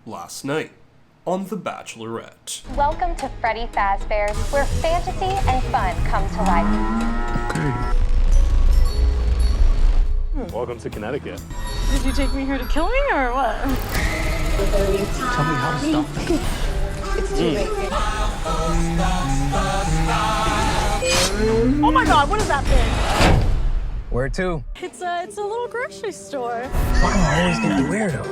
last night on The Bachelorette. Welcome to Freddy Fazbear's, where fantasy and fun come to life. Okay. Welcome to Connecticut. Did you take me here to kill me or what? Tell me how to stop this. It's too late. Oh my god, what is that thing? Where to? It's a little grocery store. Why am I always gonna be weirdo?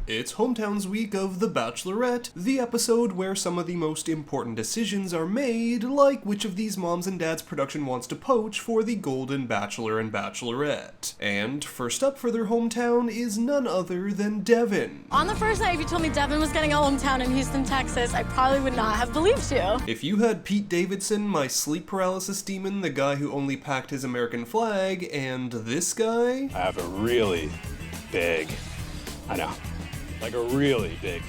It's Hometowns week of The Bachelorette, the episode where some of the most important decisions are made, like which of these moms and dads production wants to poach for the Golden Bachelor and Bachelorette. And first up for their hometown is none other than Devon. On the first night, if you told me Devon was getting a hometown in Houston, Texas, I probably would not have believed you. If you had Pete Davidson, my sleep paralysis demon, the guy who only packed his American flag, and this guy... I have a really big, like a really big.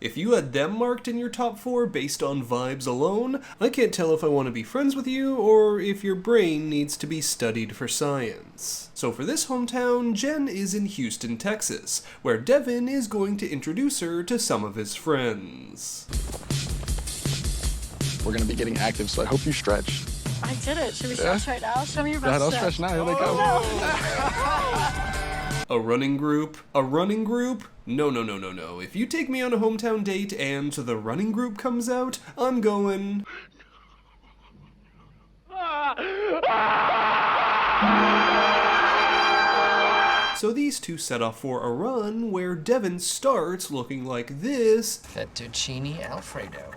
If you had them marked in your top 4 based on vibes alone, I can't tell if I want to be friends with you or if your brain needs to be studied for science. So for this hometown, Jenn is in Houston, Texas, where Devon is going to introduce her to some of his friends. We're gonna be getting active, so I hope you stretch. I did it. Should we stretch right now? Show me your best Yeah, don't stretch. stretch now. Here they go. No. A running group? A running group? No. If you take me on a hometown date and the running group comes out, I'm going... So these two set off for a run where Devon starts looking like this, Fettuccine Alfredo.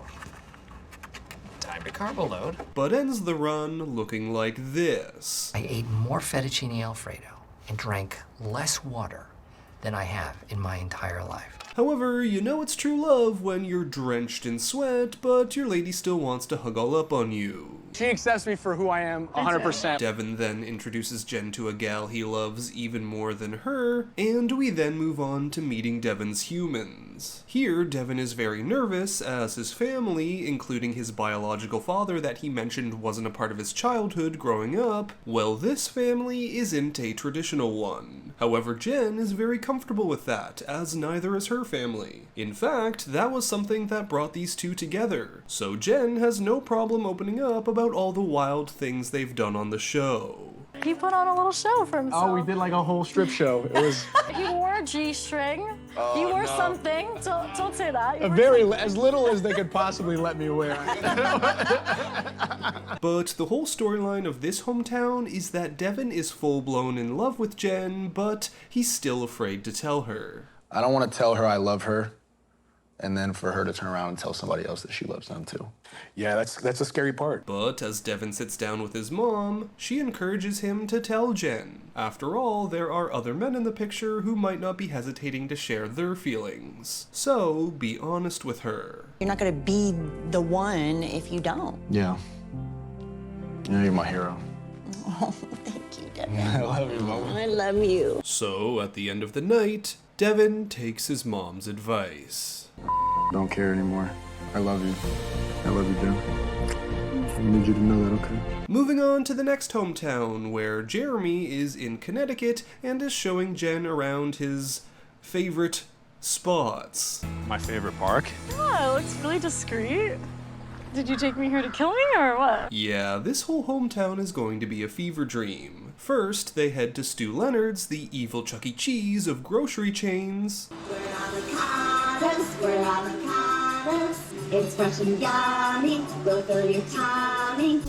Time to carbo load. but ends the run looking like this. I ate more fettuccine Alfredo and drank less water than I have in my entire life. However, you know it's true love when you're drenched in sweat, but your lady still wants to hug all up on you. She accepts me for who I am 100%. Devon then introduces Jenn to a gal he loves even more than her, and we then move on to meeting Devon's humans. Here, Devon is very nervous as his family, including his biological father that he mentioned wasn't a part of his childhood growing up, well, this family isn't a traditional one. However, Jenn is very comfortable with that, as neither is her family. In fact, that was something that brought these two together, so Jenn has no problem opening up about all the wild things they've done on the show. He put on a little show for himself. Oh, we did like a whole strip show. It was He wore a G-string. He wore something. Don't say that. as little as they could possibly let me wear. But the whole storyline of this hometown is that Devon is full-blown in love with Jenn, but he's still afraid to tell her. I don't want to tell her I love her, and then for her to turn around and tell somebody else that she loves them too. Yeah, that's a scary part. But as Devon sits down with his mom, she encourages him to tell Jenn. After all, there are other men in the picture who might not be hesitating to share their feelings. So, be honest with her. You're not gonna be the one if you don't. Yeah. You're my hero. Oh, thank you, Devon. I love you, Mama. I love you. So, at the end of the night, Devon takes his mom's advice. Don't care anymore. I love you. I love you, Jen. I need you to know that, okay? Moving on to the next hometown, where Jeremy is in Connecticut and is showing Jenn around his favorite spots. My favorite park. Yeah, it looks really discreet. Did you take me here to kill me or what? Yeah, this whole hometown is going to be a fever dream. First, they head to Stu Leonard's, the evil Chuck E. Cheese of grocery chains. We're avocados, it's fresh and yummy, will fill your tummy.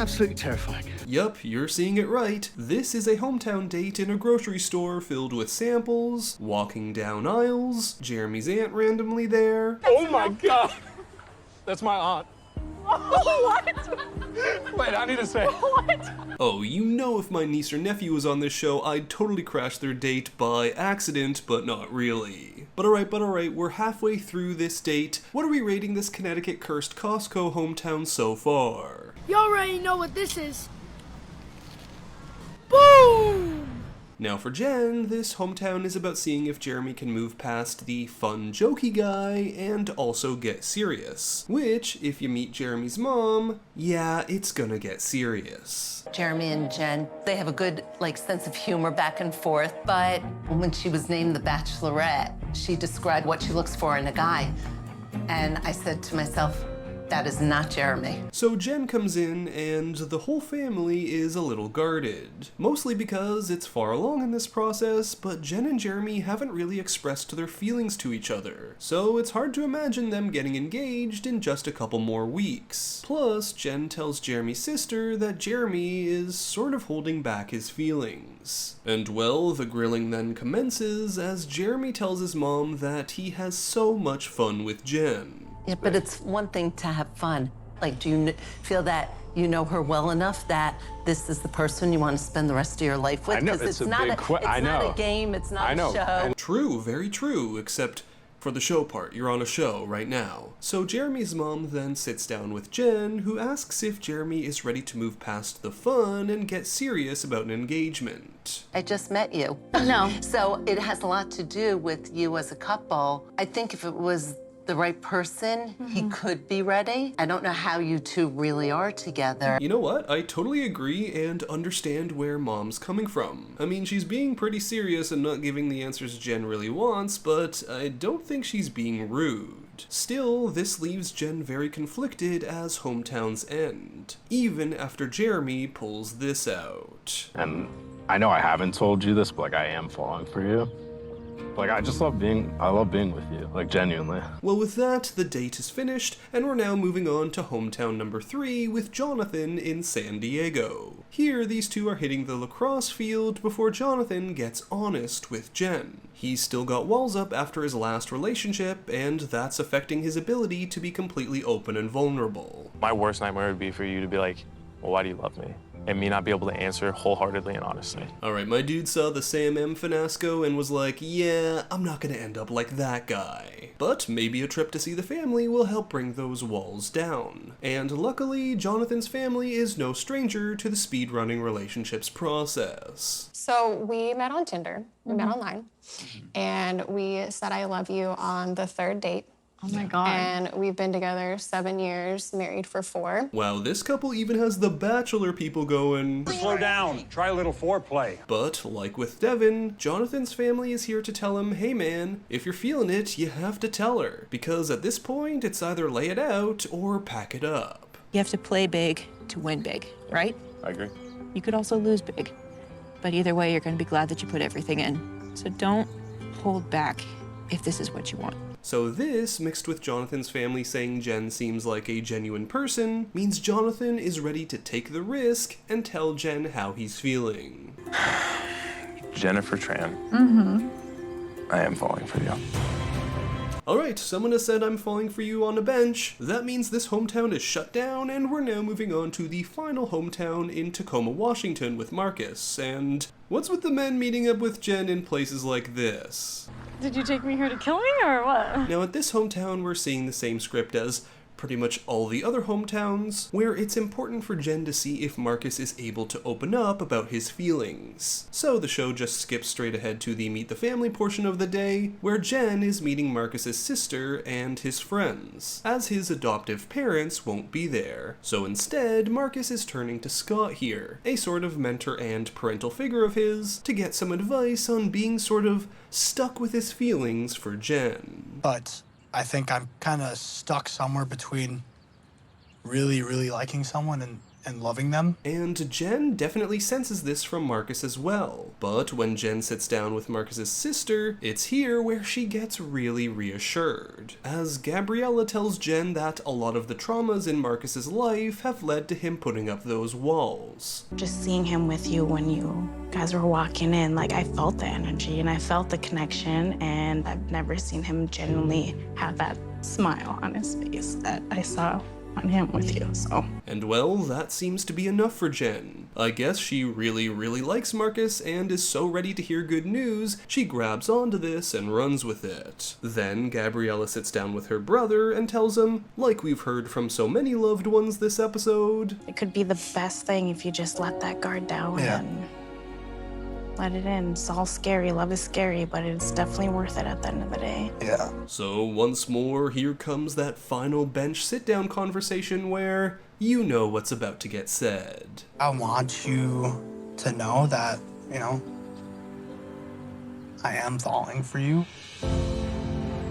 Absolutely terrifying. Yup, you're seeing it right. This is a hometown date in a grocery store filled with samples, walking down aisles, Jeremy's aunt randomly there. Oh my God. That's my aunt. What? Wait, I need to say. What? Oh, you know if my niece or nephew was on this show, I'd totally crash their date by accident, but not really. But alright, we're halfway through this date. What are we rating this Connecticut cursed Costco hometown so far? You already know what this is. Boom! Now for Jenn, this hometown is about seeing if Jeremy can move past the fun, jokey guy and also get serious. Which, if you meet Jeremy's mom, yeah, it's gonna get serious. Jeremy and Jenn, they have a good, sense of humor back and forth, but when she was named the Bachelorette, she described what she looks for in a guy. And I said to myself, that is not Jeremy. So Jenn comes in and the whole family is a little guarded. Mostly because it's far along in this process, but Jenn and Jeremy haven't really expressed their feelings to each other. So it's hard to imagine them getting engaged in just a couple more weeks. Plus, Jenn tells Jeremy's sister that Jeremy is sort of holding back his feelings. And well, the grilling then commences as Jeremy tells his mom that he has so much fun with Jenn. Yeah, but it's one thing to have fun. Do you feel that you know her well enough that this is the person you want to spend the rest of your life with? I know, it's it's not not a game, it's not a show. True, very true, except for the show part. You're on a show right now. So Jeremy's mom then sits down with Jenn, who asks if Jeremy is ready to move past the fun and get serious about an engagement. I just met you. No. So it has a lot to do with you as a couple. I think if it was the right person, he could be ready. I don't know how you two really are together. You know what? I totally agree and understand where mom's coming from. I mean, she's being pretty serious and not giving the answers Jenn really wants, but I don't think she's being rude. Still, this leaves Jenn very conflicted as hometowns end, even after Jeremy pulls this out. And I know I haven't told you this, but I am falling for you. I love being with you, genuinely. Well, with that, the date is finished, and we're now moving on to hometown number 3 with Jonathan in San Diego. Here, these two are hitting the lacrosse field before Jonathan gets honest with Jenn. He's still got walls up after his last relationship, and that's affecting his ability to be completely open and vulnerable. My worst nightmare would be for you to be like, well, why do you love me? And me not be able to answer wholeheartedly and honestly. Alright, my dude saw the Sam M finasco and was like, yeah, I'm not gonna end up like that guy. But maybe a trip to see the family will help bring those walls down. And luckily, Jonathan's family is no stranger to the speedrunning relationships process. So we met on Tinder. We met online. And we said I love you on the 3rd date. Oh my God. And we've been together 7 years, married for 4. Wow, this couple even has the Bachelor people going. Slow down, try a little foreplay. But, like with Devon, Jonathan's family is here to tell him, hey man, if you're feeling it, you have to tell her. Because at this point, it's either lay it out or pack it up. You have to play big to win big, right? I agree. You could also lose big. But either way, you're going to be glad that you put everything in. So don't hold back if this is what you want. So this, mixed with Jonathan's family saying Jenn seems like a genuine person, means Jonathan is ready to take the risk and tell Jenn how he's feeling. Jennifer Tran. I am falling for you. Alright, someone has said I'm falling for you on a bench. That means this hometown is shut down, and we're now moving on to the final hometown in Tacoma, Washington with Marcus. And what's with the men meeting up with Jenn in places like this? Did you take me here to kill me or what? Now at this hometown, we're seeing the same script as pretty much all the other hometowns, where it's important for Jenn to see if Marcus is able to open up about his feelings. So the show just skips straight ahead to the meet the family portion of the day, where Jenn is meeting Marcus's sister and his friends, as his adoptive parents won't be there. So instead, Marcus is turning to Scott here, a sort of mentor and parental figure of his, to get some advice on being sort of stuck with his feelings for Jenn. But I think I'm kind of stuck somewhere between really, really liking someone and loving them. And Jenn definitely senses this from Marcus as well. But when Jenn sits down with Marcus's sister, it's here where she gets really reassured, as Gabriella tells Jenn that a lot of the traumas in Marcus's life have led to him putting up those walls. Just seeing him with you when you guys were walking in, I felt the energy and I felt the connection, and I've never seen him genuinely have that smile on his face that I saw on him with you, so. And well, that seems to be enough for Jenn. I guess she really, really likes Marcus and is so ready to hear good news, she grabs onto this and runs with it. Then Gabriella sits down with her brother and tells him, like we've heard from so many loved ones this episode, it could be the best thing if you just let that guard down. Yeah. And let it in. It's all scary. Love is scary, but it's definitely worth it at the end of the day. Yeah. So once more, here comes that final bench sit-down conversation where you know what's about to get said. I want you to know that, you know, I am falling for you.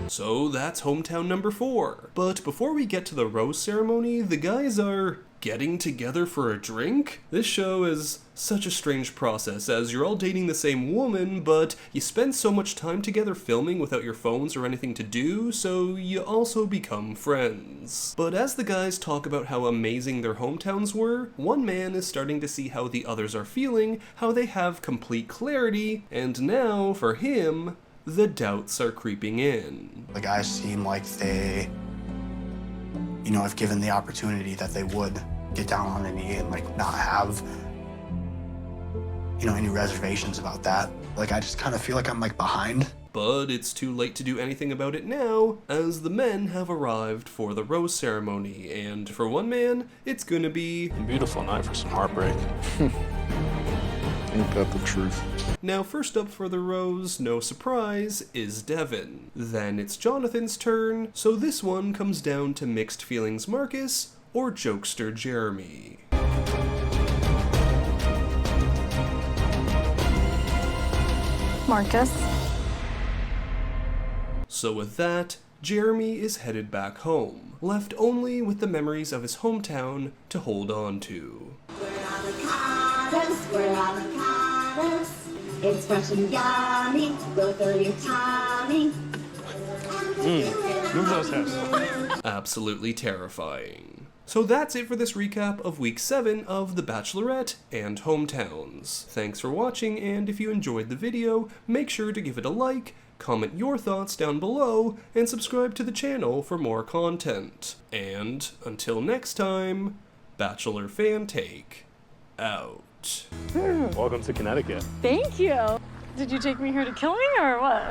So that's hometown number 4. But before we get to the rose ceremony, the guys are getting together for a drink? This show is such a strange process, as you're all dating the same woman, but you spend so much time together filming without your phones or anything to do, so you also become friends. But as the guys talk about how amazing their hometowns were, one man is starting to see how the others are feeling, how they have complete clarity, and now, for him, the doubts are creeping in. The guys seem like they, you know, if given the opportunity, that they would get down on a knee and like not have, you know, any reservations about that. Like, I just kind of feel like I'm like behind. But it's too late to do anything about it now, as the men have arrived for the rose ceremony, and for one man, it's gonna be a beautiful night for some heartbreak. Ain't that the truth? Now, first up for the rose, no surprise, is Devon. Then it's Jonathan's turn, so this one comes down to mixed feelings Marcus or jokester Jeremy. Marcus. So with that, Jeremy is headed back home, left only with the memories of his hometown to hold on to. We're avocados. It's fresh and yummy. We'll fill your tummy. Move those hips. Absolutely terrifying. So that's it for this recap of week 7 of The Bachelorette and Hometowns. Thanks for watching, and if you enjoyed the video, make sure to give it a like, comment your thoughts down below, and subscribe to the channel for more content. And until next time, Bachelor Fantake out. Welcome to Connecticut. Thank you. Did you take me here to kill me or what?